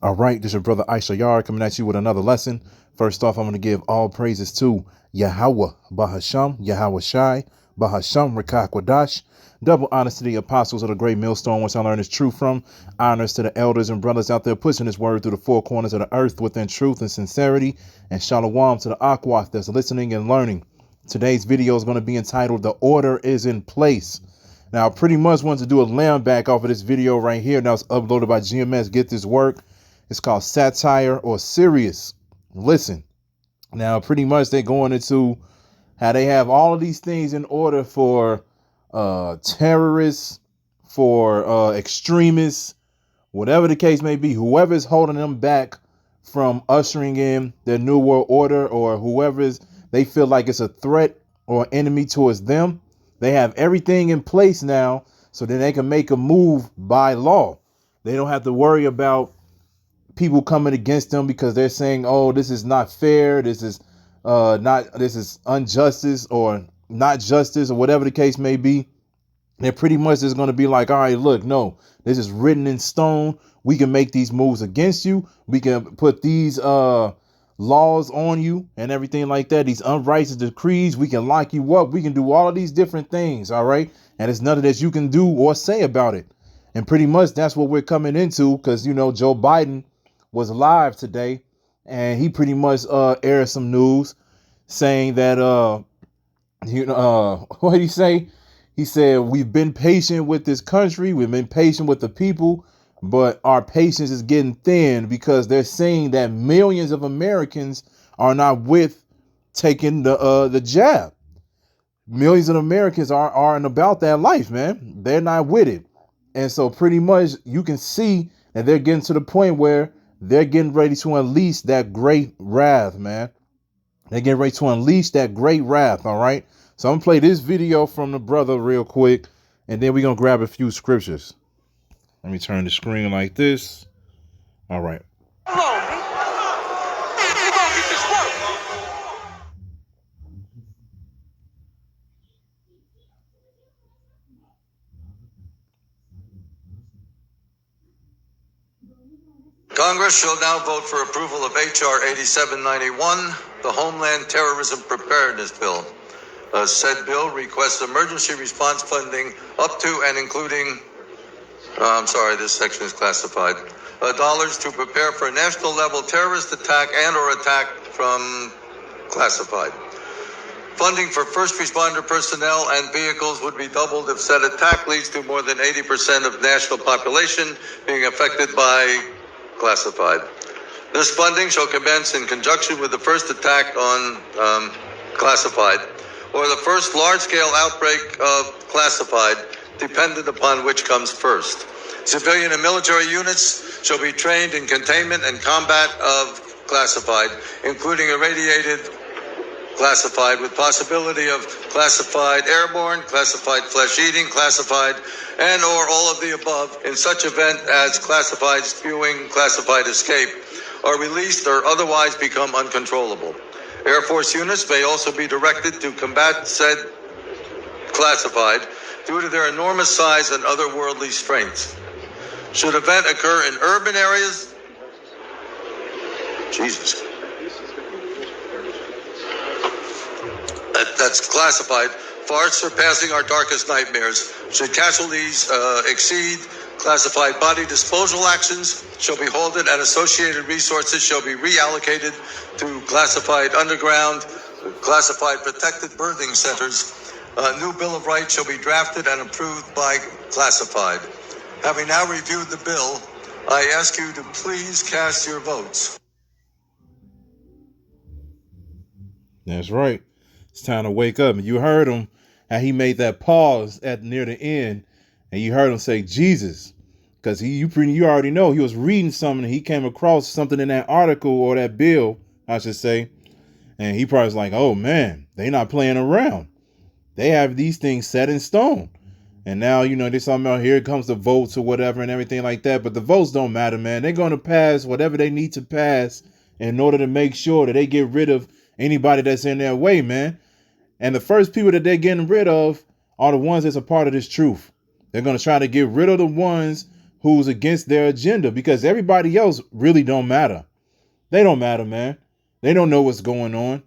All right, this is your brother Issachar coming at you with another lesson. First off, I'm going to give all praises to Yahweh, Bahasham, Yahweh Shai, Bahasham, Ricach Wadash. Double honors to the apostles of the great millstone, which I learned this truth from. Honors to the elders and brothers out there pushing this word through the four corners of the earth within truth and sincerity. And shalom to the Aquath that's listening and learning. Today's video is going to be entitled, The Order is in Place. Now, I pretty much wanted to do a lamb back off of this video right here. Now it's uploaded by GMS. Get this work. It's called Satire or Serious. Listen, now pretty much they're going into how they have all of these things in order for terrorists, for extremists, whatever the case may be, whoever is holding them back from ushering in their new world order, or whoever is they feel like it's a threat or enemy towards them. They have everything in place now so that they can make a move by law. They don't have to worry about people coming against them because they're saying, oh, this is not fair. This is this is injustice or not justice or whatever the case may be. They're pretty much just going to be like, all right, look, no, this is written in stone. We can make these moves against you. We can put these laws on you and everything like that. These unrighteous decrees, we can lock you up. We can do all of these different things. All right. And it's nothing that you can do or say about it. And pretty much that's what we're coming into because, you know, Joe Biden was live today and he pretty much aired some news saying that what did he say? He said, we've been patient with this country, we've been patient with the people, but our patience is getting thin because they're saying that millions of Americans are not with taking the jab. Millions of Americans aren't about that life, man. They're not with it. And so pretty much you can see that they're getting to the point where they're getting ready to unleash that great wrath, man. They're getting ready to unleash that great wrath, all right? So I'm going to play this video from the brother real quick, and then we're going to grab a few scriptures. Let me turn the screen like this. All right. Come on, man. We're going to get this work. Congress shall now vote for approval of H.R. 8791, the Homeland Terrorism Preparedness Bill. Said bill requests emergency response funding up to and including, this section is classified, dollars to prepare for a national level terrorist attack and or attack from classified. Funding for first responder personnel and vehicles would be doubled if said attack leads to more than 80% of national population being affected by classified. This funding shall commence in conjunction with the first attack on classified, or the first large-scale outbreak of classified, dependent upon which comes first. Civilian and military units shall be trained in containment and combat of classified, including irradiated classified, with possibility of classified airborne, classified flesh-eating, classified, and or all of the above in such event as classified spewing, classified escape, are released or otherwise become uncontrollable. Air Force units may also be directed to combat said classified due to their enormous size and otherworldly strengths. Should event occur in urban areas, Jesus, that's classified, far surpassing our darkest nightmares. Should casualties exceed classified, body disposal actions shall be halted and associated resources shall be reallocated to classified underground, classified protected birthing centers. A new Bill of Rights shall be drafted and approved by classified. Having now reviewed the bill, I ask you to please cast your votes. That's right. It's time to wake up. And you heard him, how he made that pause at near the end, and you heard him say Jesus, because you already know he was reading something and he came across something in that article or that bill, I should say, and he probably was like, oh man, they not playing around. They have these things set in stone. And now, you know, they're talking about here comes the votes or whatever and everything like that. But the votes don't matter, man. They're going to pass whatever they need to pass in order to make sure that they get rid of anybody that's in their way, man. And the first people that they're getting rid of are the ones that's a part of this truth. They're going to try to get rid of the ones who's against their agenda, because everybody else really don't matter. They don't matter, man. They don't know what's going on.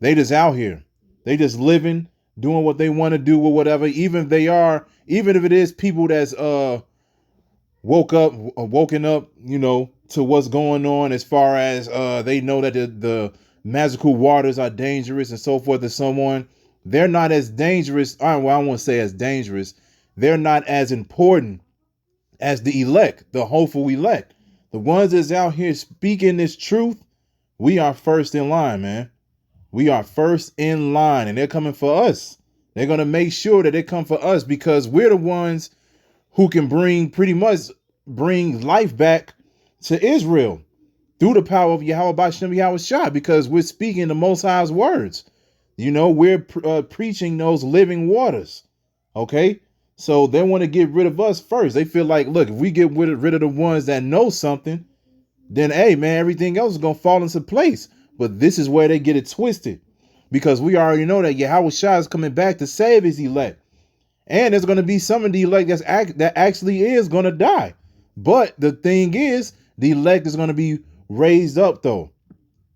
They just out here. They just living, doing what they want to do or whatever. Even if it is people that's woken up, to what's going on, as far as they know that the magical waters are dangerous and so forth and so on. They're not as dangerous. I won't say as dangerous. They're not as important as the elect, the hopeful elect. The ones that's out here speaking this truth, we are first in line, man. We are first in line, and they're coming for us. They're going to make sure that they come for us, because we're the ones who can bring life back to Israel through the power of Yahweh Bashem Yahushua, because we're speaking the Most High's words. We're preaching those living waters. Okay. So they want to get rid of us first. They feel like, look, if we get rid of the ones that know something, then, hey, man, everything else is going to fall into place. But this is where they get it twisted, because we already know that Yahushua is coming back to save his elect. And there's going to be some of the elect that actually is going to die. But the thing is, the elect is going to be raised up, though.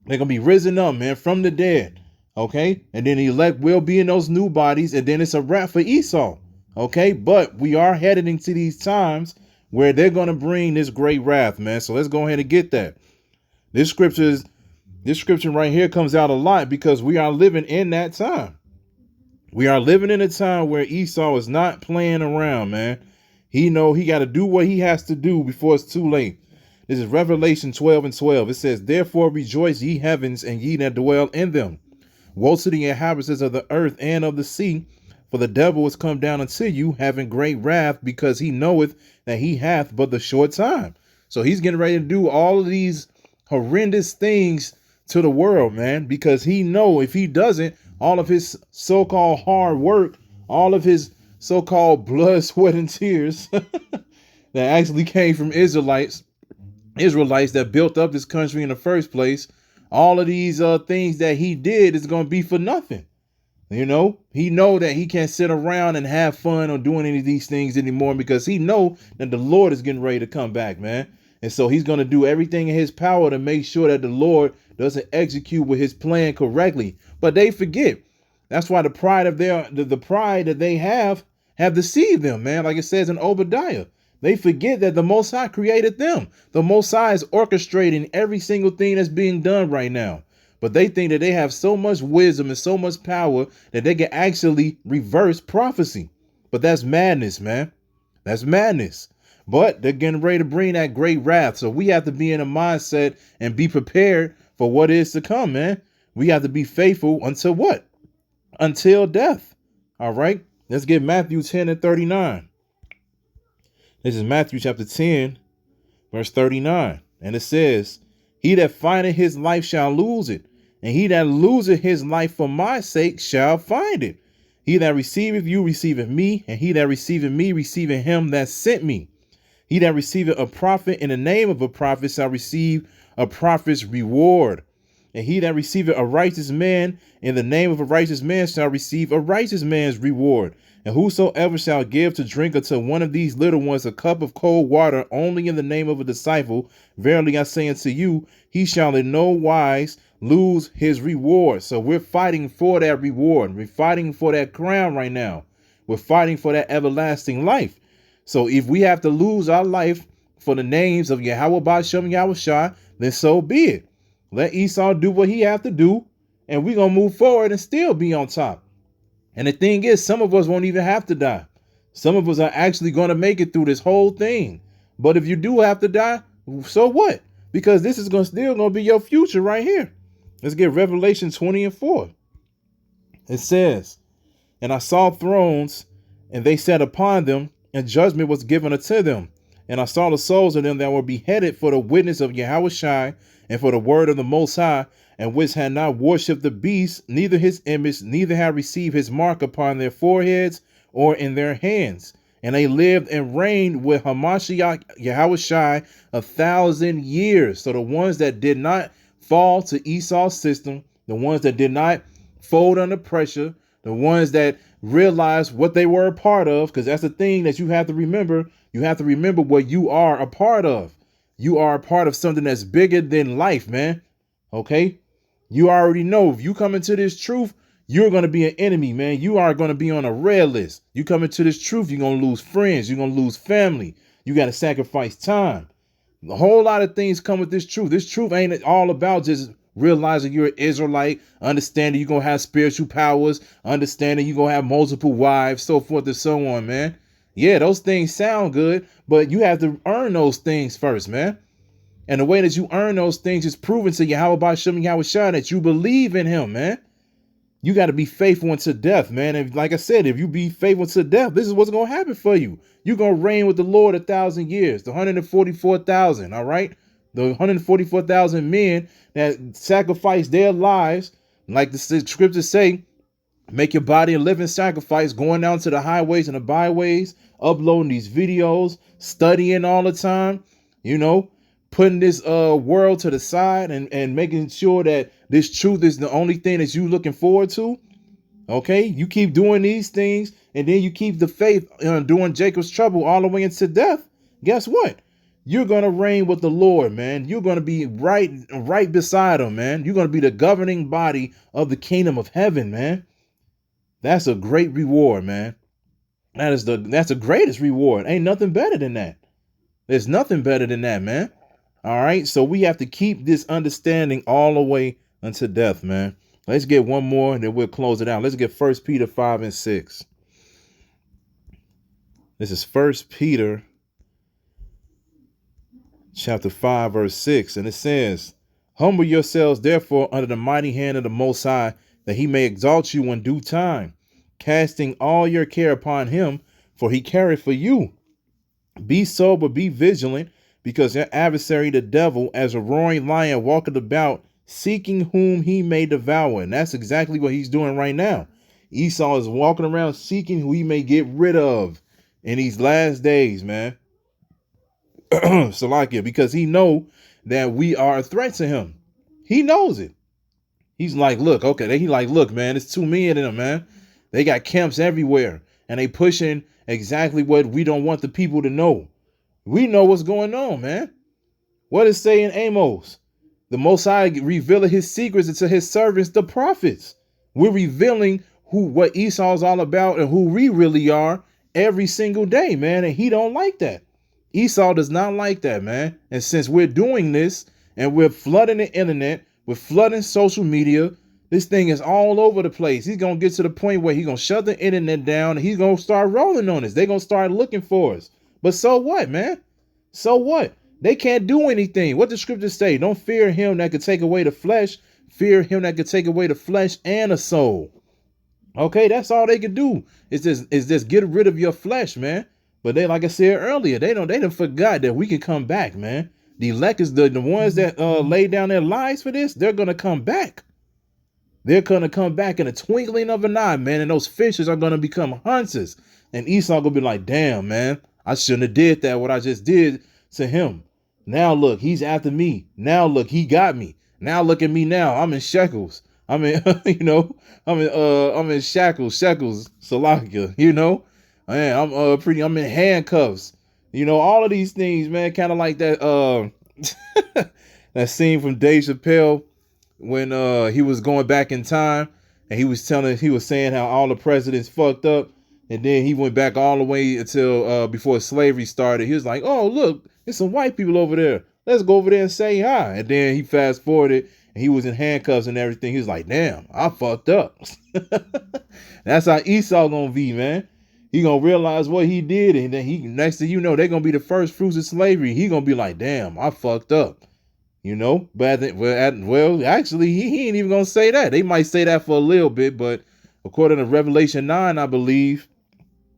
They're going to be risen up, man, from the dead. Okay. And then the elect will be in those new bodies. And then it's a wrap for Esau. Okay. But we are headed into these times where they're going to bring this great wrath, man. So let's go ahead and get that. This scripture right here comes out a lot, because we are living in that time. We are living in a time where Esau is not playing around, man. He got to do what he has to do before it's too late. This is Revelation 12:12. It says, therefore rejoice, ye heavens, and ye that dwell in them. Woe to the inhabitants of the earth and of the sea, for the devil is come down unto you, having great wrath, because he knoweth that he hath but the short time. So he's getting ready to do all of these horrendous things to the world, man, because he know if he doesn't, all of his so-called hard work, all of his so-called blood, sweat, and tears that actually came from Israelites that built up this country in the first place, all of these things that he did is going to be for nothing. He know that he can't sit around and have fun or doing any of these things anymore, because he know that the Lord is getting ready to come back, man. And so he's going to do everything in his power to make sure that the Lord doesn't execute with his plan correctly. But they forget. That's why the pride of the pride that they have deceived them, man. Like it says in Obadiah, they forget that the Most High created them. The Most High is orchestrating every single thing that's being done right now. But they think that they have so much wisdom and so much power that they can actually reverse prophecy. But that's madness, man. That's madness. But they're getting ready to bring that great wrath. So we have to be in a mindset and be prepared for what is to come, man. We have to be faithful until what? Until death. All right. Let's get Matthew 10:39. This is Matthew chapter 10, verse 39. And it says, he that findeth his life shall lose it, and he that loseth his life for my sake shall find it. He that receiveth you receiveth me, and he that receiveth me receiveth him that sent me. He that receiveth a prophet in the name of a prophet shall receive a prophet's reward. And he that receiveth a righteous man in the name of a righteous man shall receive a righteous man's reward. And whosoever shall give to drink unto one of these little ones a cup of cold water only in the name of a disciple, verily I say unto you, he shall in no wise lose his reward. So we're fighting for that reward. We're fighting for that crown right now. We're fighting for that everlasting life. So if we have to lose our life for the names of Yahweh Bashem Yahushua, then so be it. Let Esau do what he have to do, and we're going to move forward and still be on top. And the thing is, some of us won't even have to die. Some of us are actually going to make it through this whole thing. But if you do have to die, so what? Because this is still going to be your future right here. Let's get Revelation 20:4. It says, and I saw thrones, and they sat upon them, and judgment was given unto them. And I saw the souls of them that were beheaded for the witness of Yahushua and for the word of the Most High, and which had not worshipped the beast, neither his image, neither had received his mark upon their foreheads or in their hands. And they lived and reigned with Hamashiach Yahushua 1,000 years. So the ones that did not fall to Esau's system, the ones that did not fold under pressure, the ones that realize what they were a part of, because that's the thing that you have to remember. You have to remember what you are a part of. You are a part of something that's bigger than life, man. Okay? You already know if you come into this truth, you're going to be an enemy, man. You are going to be on a red list. You come into this truth, you're going to lose friends. You're going to lose family. You got to sacrifice time. A whole lot of things come with this truth. This truth ain't all about just realizing you're an Israelite, understanding you're going to have spiritual powers, understanding you're going to have multiple wives, so forth and so on, man. Yeah, those things sound good, but you have to earn those things first, man. And the way that you earn those things is proven to Yahweh Ba'Shem Yahweh Shah that you believe in him, man. You got to be faithful unto death, man. And like I said, if you be faithful to death, this is what's going to happen for you. You're going to reign with the Lord 1,000 years, the 144,000, all right? The 144,000 men that sacrificed their lives, like the scriptures say, make your body a living sacrifice, going down to the highways and the byways, uploading these videos, studying all the time, you know, putting this world to the side and making sure that this truth is the only thing that you looking forward to. Okay, you keep doing these things and then you keep the faith doing Jacob's trouble all the way into death. Guess what? You're going to reign with the Lord, man. You're going to be right beside him, man. You're going to be the governing body of the kingdom of heaven, man. That's a great reward, man. That's the greatest reward. Ain't nothing better than that. There's nothing better than that, man. All right. So we have to keep this understanding all the way unto death, man. Let's get one more and then we'll close it out. Let's get 1 Peter 5 and 6. This is 1 Peter chapter 5, verse 6. And it says, humble yourselves, therefore, under the mighty hand of the Most High, that he may exalt you in due time, casting all your care upon him, for he careth for you. Be sober, be vigilant, because your adversary, the devil, as a roaring lion, walketh about, seeking whom he may devour. And that's exactly what he's doing right now. Esau is walking around seeking who he may get rid of in these last days, man. Salakia, because he know that we are a threat to him. He knows it. He's like, look, okay. He like, look, man, it's too many of them, man. They got camps everywhere and they pushing exactly what we don't want the people to know. We know what's going on, man. What is saying Amos? The Most High revealing his secrets into his servants, the prophets. We're revealing what Esau's all about and who we really are every single day, man. And he don't like that. Esau does not like that, man. And since we're doing this and we're flooding the internet, we're flooding social media, this thing is all over the place. He's going to get to the point where he's going to shut the internet down and he's going to start rolling on us. They're going to start looking for us. But so what, man? So what? They can't do anything. What the scriptures say, don't fear him that could take away the flesh. Fear him that could take away the flesh and the soul. Okay, that's all they can do is just get rid of your flesh, man. But they, like I said earlier, they done forgot that we can come back, man. The elect is the ones that lay down their lives for this. They're going to come back. They're going to come back in a twinkling of an eye, man. And those fishes are going to become hunters. And Esau going to be like, damn, man, I shouldn't have did that, what I just did to him. Now, look, he's after me. Now, look, he got me. Now, look at me now. I'm in shekels. I'm in, I'm in shackles, Salakia, you know. Man, I'm in handcuffs. You know, all of these things, man, kind of like that that scene from Dave Chappelle when he was going back in time and he was saying how all the presidents fucked up, and then he went back all the way until before slavery started. He was like, oh, look, there's some white people over there. Let's go over there and say hi. And then he fast forwarded and he was in handcuffs and everything. He was like, damn, I fucked up. That's how Esau gonna be, man. He gonna realize what he did, and then next thing you know, they're gonna be the first fruits of slavery. He gonna be like, damn, I fucked up. You know, but actually, he ain't even gonna say that. They might say that for a little bit, but according to Revelation 9, I believe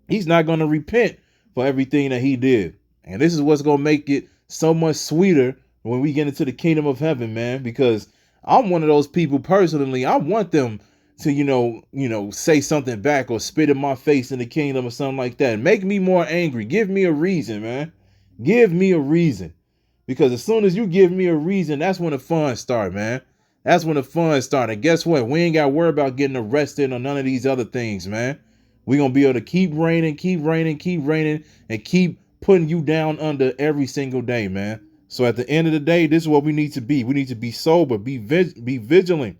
he's not gonna repent for everything that he did. And this is what's gonna make it so much sweeter when we get into the kingdom of heaven, man, because I'm one of those people personally. I want them to, you know, say something back or spit in my face in the kingdom or something like that. Make me more angry. Give me a reason, man. Give me a reason. Because as soon as you give me a reason, that's when the fun start, man. That's when the fun start. And guess what? We ain't got to worry about getting arrested or none of these other things, man. We're going to be able to keep reigning, and keep putting you down under every single day, man. So at the end of the day, this is what we need to be. We need to be sober, be vigilant.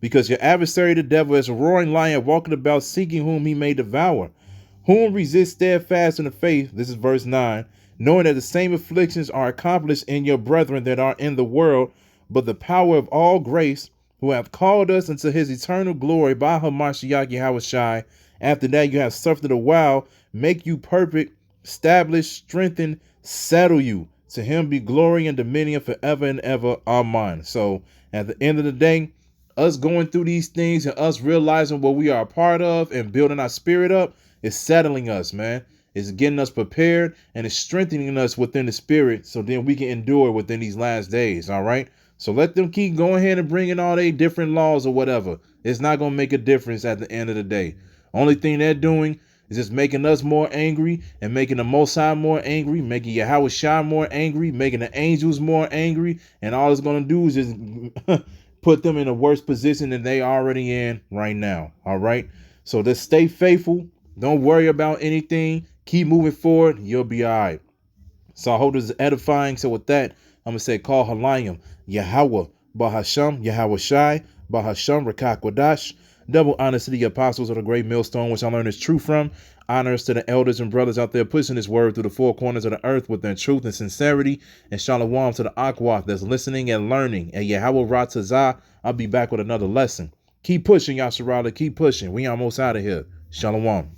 Because your adversary, the devil, is a roaring lion walking about seeking whom he may devour. Whom resist steadfast in the faith, this is verse 9, knowing that the same afflictions are accomplished in your brethren that are in the world, but the power of all grace, who hath called us into his eternal glory by Hamashiach Yahushai, after that you have suffered a while, make you perfect, establish, strengthen, settle you. To him be glory and dominion forever and ever. Amen. So at the end of the day, us going through these things and us realizing what we are a part of and building our spirit up is settling us, man. It's getting us prepared and it's strengthening us within the spirit so then we can endure within these last days, all right? So let them keep going ahead and bringing all their different laws or whatever. It's not going to make a difference at the end of the day. Only thing they're doing is just making us more angry and making the Most High more angry, making Yahushua more angry, making the angels more angry, and all it's going to do is just put them in a worse position than they already in right now. All right. So just stay faithful. Don't worry about anything. Keep moving forward. You'll be all right. So I hope this is edifying. So with that, I'm going to say, call Halayim, Yahweh, Bahasham, Yahushai, Bahasham, Rachaa Quadash. Double honors to the apostles of the great millstone, which I learned is true from. Honors to the elders and brothers out there pushing this word through the four corners of the earth with their truth and sincerity. And shalom to the Aquath that's listening and learning. And Yahweh Ratazah, I'll be back with another lesson. Keep pushing, Yasharala. Keep pushing. We almost out of here. Shalom.